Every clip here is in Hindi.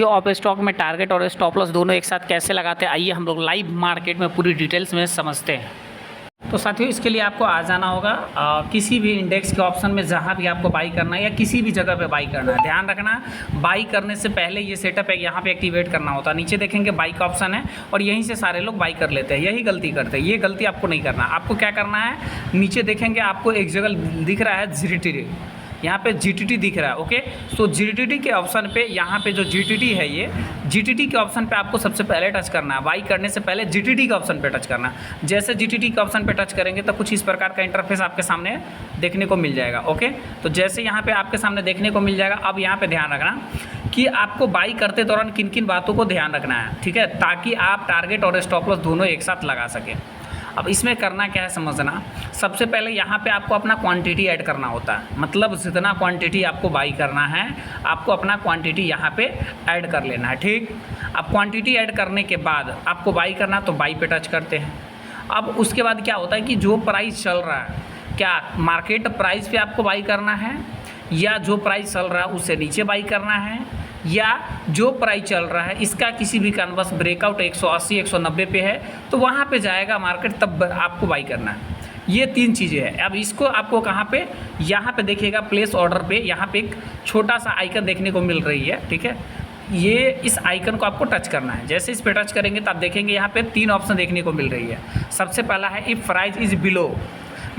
ऑफ स्टॉक में टारगेट और स्टॉप लॉस दोनों एक साथ कैसे लगाते हैं, आइए हम लोग लाइव मार्केट में पूरी डिटेल्स में समझते हैं। तो साथियों, इसके लिए आपको आ जाना होगा किसी भी इंडेक्स के ऑप्शन में, जहां भी आपको बाई करना है या किसी भी जगह पे बाई करना है। ध्यान रखना, बाई करने से पहले ये सेटअप है यहाँ पे एक्टिवेट करना होता है। नीचे देखेंगे बाई का ऑप्शन है और यहीं से सारे लोग बाई कर लेते हैं, यही गलती करते हैं। ये गलती आपको नहीं करना। आपको क्या करना है, नीचे देखेंगे आपको एक जगह दिख रहा है GTT, यहाँ पे GTT दिख रहा है। ओके, सो GTT के ऑप्शन पे, यहाँ पे जो GTT है, ये GTT के ऑप्शन पे आपको सबसे पहले टच करना है। बाई करने से पहले GTT के ऑप्शन पे टच करना है। जैसे GTT के ऑप्शन पे टच करेंगे तो कुछ इस प्रकार का इंटरफेस आपके सामने देखने को मिल जाएगा। ओके, तो जैसे यहाँ पे आपके सामने देखने को मिल जाएगा, अब यहाँ पे ध्यान रखना कि आपको बाई करते दौरान किन किन बातों को ध्यान रखना है, ठीक है, ताकि आप टारगेट और स्टॉप लॉस दोनों एक साथ लगा सकें। अब इसमें करना क्या है समझना। सबसे पहले यहाँ पे आपको अपना क्वांटिटी ऐड करना होता है, मतलब जितना क्वांटिटी आपको बाई करना है आपको अपना क्वांटिटी यहाँ पे ऐड कर लेना है। ठीक, अब क्वांटिटी ऐड करने के बाद आपको बाई करना, तो बाई पे टच करते हैं। अब उसके बाद क्या होता है कि जो प्राइस चल रहा है, क्या मार्केट प्राइस पे आपको बाई करना है, या जो प्राइस चल रहा है उससे नीचे बाई करना है, या जो प्राइस चल रहा है इसका किसी भी कारणवश ब्रेकआउट 180 190 पे है तो वहाँ पे जाएगा मार्केट, तब आपको बाई करना है। ये तीन चीज़ें हैं। अब इसको आपको कहाँ पे, यहाँ पे देखिएगा प्लेस ऑर्डर पे, यहाँ पे एक छोटा सा आइकन देखने को मिल रही है, ठीक है। ये इस आइकन को आपको टच करना है। जैसे इस पे टच करेंगे तो आप देखेंगे यहाँ पे तीन ऑप्शन देखने को मिल रही है। सबसे पहला है इफ़ प्राइस इज़ बिलो,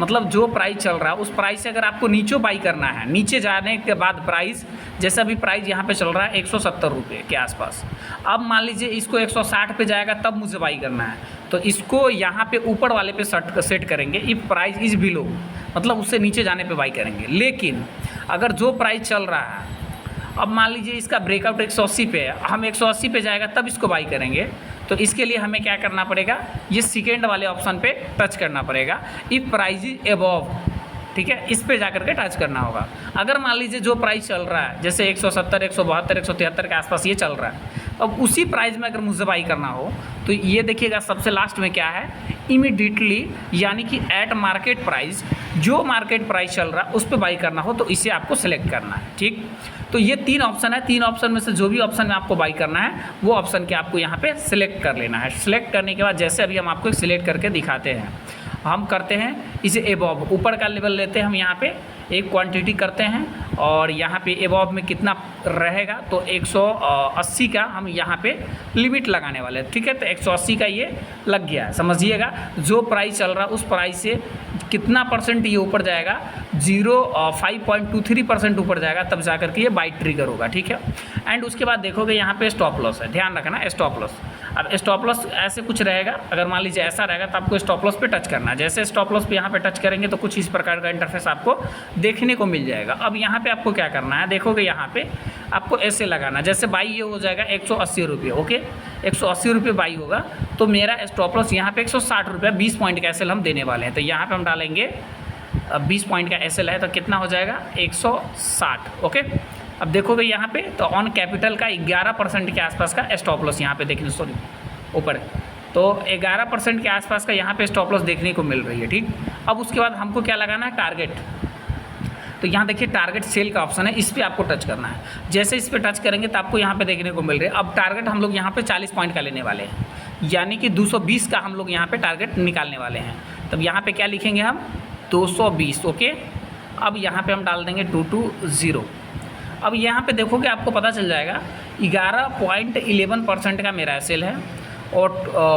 मतलब जो प्राइस चल रहा है उस प्राइस से अगर आपको नीचे बाई करना है, नीचे जाने के बाद प्राइस, जैसे अभी प्राइस यहाँ पे चल रहा है 170 रुपये के आसपास, अब मान लीजिए इसको 160 पे जाएगा तब मुझे बाई करना है, तो इसको यहाँ पे ऊपर वाले पे सेट करेंगे। इफ़ प्राइस इज़ बिलो, मतलब उससे नीचे जाने पे बाई करेंगे। लेकिन अगर जो प्राइस चल रहा है, अब मान लीजिए इसका ब्रेकआउट 180 पे है, हम 180 पे जाएगा तब इसको बाई करेंगे, तो इसके लिए हमें क्या करना पड़ेगा, ये सेकेंड वाले ऑप्शन पे टच करना पड़ेगा, इफ़ प्राइस इज अबव, ठीक है, इस पे जाकर के टच करना होगा। अगर मान लीजिए जो प्राइस चल रहा है जैसे 170 172 173 के आसपास ये चल रहा है, अब उसी प्राइस में अगर मुझे बाई करना हो तो ये देखिएगा सबसे लास्ट में क्या है, इमीडिएटली, यानी कि एट मार्केट प्राइस, जो मार्केट प्राइस चल रहा है उस पर बाई करना हो तो इसे आपको सिलेक्ट करना है। ठीक, तो ये तीन ऑप्शन है। तीन ऑप्शन में से जो भी ऑप्शन में आपको बाई करना है वो ऑप्शन के आपको यहाँ पे सिलेक्ट कर लेना है। सिलेक्ट करने के बाद जैसे अभी हम आपको सिलेक्ट करके दिखाते हैं, हम करते हैं इसे एबॉव, ऊपर का लेवल लेते हैं हम, यहाँ पे एक क्वांटिटी करते हैं और यहाँ पे एबॉव में कितना रहेगा तो 180 का हम यहाँ पे लिमिट लगाने वाले हैं। ठीक है, तो 180 का ये लग गया है। समझिएगा, जो प्राइस चल रहा है उस प्राइस से कितना परसेंट ये ऊपर जाएगा, 5.23% ऊपर जाएगा, तब जाकर के ये बाई ट्रिगर होगा। ठीक है, एंड उसके बाद देखोगे यहाँ पे स्टॉप लॉस है, ध्यान रखना स्टॉप लॉस। अब स्टॉप लॉस ऐसे कुछ रहेगा, अगर मान लीजिए ऐसा रहेगा तो आपको स्टॉप लॉस पे टच करना है। जैसे स्टॉप लॉस पे यहाँ पे टच करेंगे तो कुछ इस प्रकार का इंटरफेस आपको देखने को मिल जाएगा। अब यहाँ पे आपको क्या करना है, देखोगे यहाँ पे आपको ऐसे लगाना, जैसे बाई ये हो जाएगा 180 रुपये। ओके, 180 रुपये बाई होगा तो मेरा स्टॉप लॉस यहाँ पे 160 रुपये, 20 पॉइंट का एसएल हम देने वाले हैं। तो यहाँ पे हम डालेंगे 20 पॉइंट का एसएल है तो कितना हो जाएगा 160। ओके, अब देखोगे यहाँ पे तो ऑन कैपिटल का 11% के आसपास का स्टॉप लॉस यहाँ पे देखने, सॉरी ऊपर, तो 11% के आसपास का यहाँ पे स्टॉप लॉस देखने को मिल रही है। ठीक, अब उसके बाद हमको क्या लगाना है, टारगेट। तो यहाँ देखिए टारगेट सेल का ऑप्शन है, इस पर आपको टच करना है। जैसे इस पर टच करेंगे तो आपको यहाँ पे देखने को मिल रही है। अब टारगेट हम लोग यहाँ पे 40 पॉइंट का लेने वाले हैं, यानी कि 220 का हम लोग यहाँ पे टारगेट निकालने वाले हैं। तब यहाँ पे क्या लिखेंगे हम, 220। ओके, अब यहाँ पे हम डाल देंगे 220। अब यहाँ पे देखोगे आपको पता चल जाएगा 11.11% का मेरा सेल है और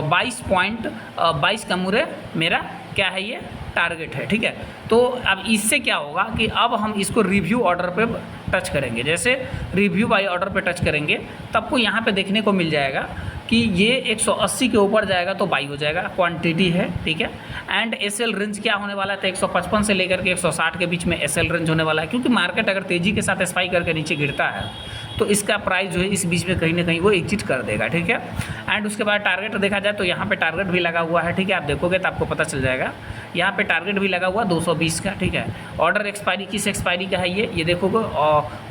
22 का मुरे मेरा क्या है, ये टारगेट है। ठीक है, तो अब इससे क्या होगा कि अब हम इसको रिव्यू ऑर्डर पे टच करेंगे। जैसे रिव्यू बाय ऑर्डर पे टच करेंगे तो आपको यहाँ पे देखने को मिल जाएगा कि ये 180 के ऊपर जाएगा तो बाई हो जाएगा, क्वांटिटी है। ठीक है, एंड एसएल रेंज क्या होने वाला है, तो 155 से लेकर के 160 के बीच में एसएल रेंज होने वाला है, क्योंकि मार्केट अगर तेज़ी के साथ स्पाइक करके नीचे गिरता है तो इसका प्राइस जो है इस बीच में कहीं ना कहीं वो एग्जिट कर देगा। ठीक है, एंड उसके बाद टारगेट देखा जाए तो यहाँ पे टारगेट भी लगा हुआ है। ठीक है, आप देखोगे तो आपको पता चल जाएगा यहाँ पे टारगेट भी लगा हुआ 220 का, ठीक है। ऑर्डर एक्सपायरी किस एक्सपायरी का है ये देखोगे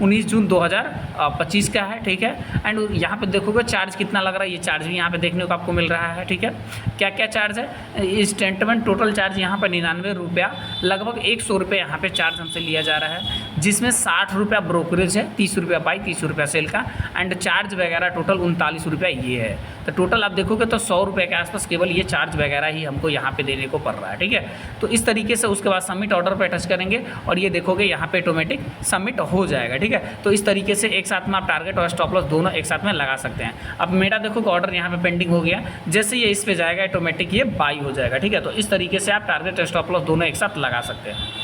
19 जून 2025 का है, ठीक है। एंड यहाँ पे देखोगे चार्ज कितना लग रहा है, ये चार्ज भी यहाँ पे देखने को आपको मिल रहा है, ठीक है। क्या क्या चार्ज है, इंस्टेंटमेंट टोटल चार्ज यहाँ पर 99 रुपया, लगभग 100 रुपये यहाँ पे चार्ज हमसे लिया जा रहा है, जिसमें 60 रुपया ब्रोकरेज है, 30 रुपया बाई, 30 रुपया सेल का, एंड चार्ज वगैरह टोटल 39 रुपया ये है। तो टोटल आप देखोगे तो 100 रुपये के आसपास केवल ये चार्ज वगैरह ही हमको यहाँ पे देने को पड़ रहा है, ठीक है। तो इस तरीके से उसके बाद सबमिट ऑर्डर पे टच करेंगे और ये देखोगे यहाँ पे ऑटोमेटिक सबमिट हो जाएगा, ठीक है। तो इस तरीके से एक साथ में आप टारगेट और स्टॉप लॉस दोनों एक साथ में लगा सकते हैं। अब मेरा देखोगे ऑर्डर यहाँ पे पेंडिंग हो गया, जैसे ये इस पे जाएगा ऑटोमेटिक ये बाई हो जाएगा, ठीक है। तो इस तरीके से आप टारगेट और स्टॉप लॉस दोनों एक साथ लगा सकते हैं।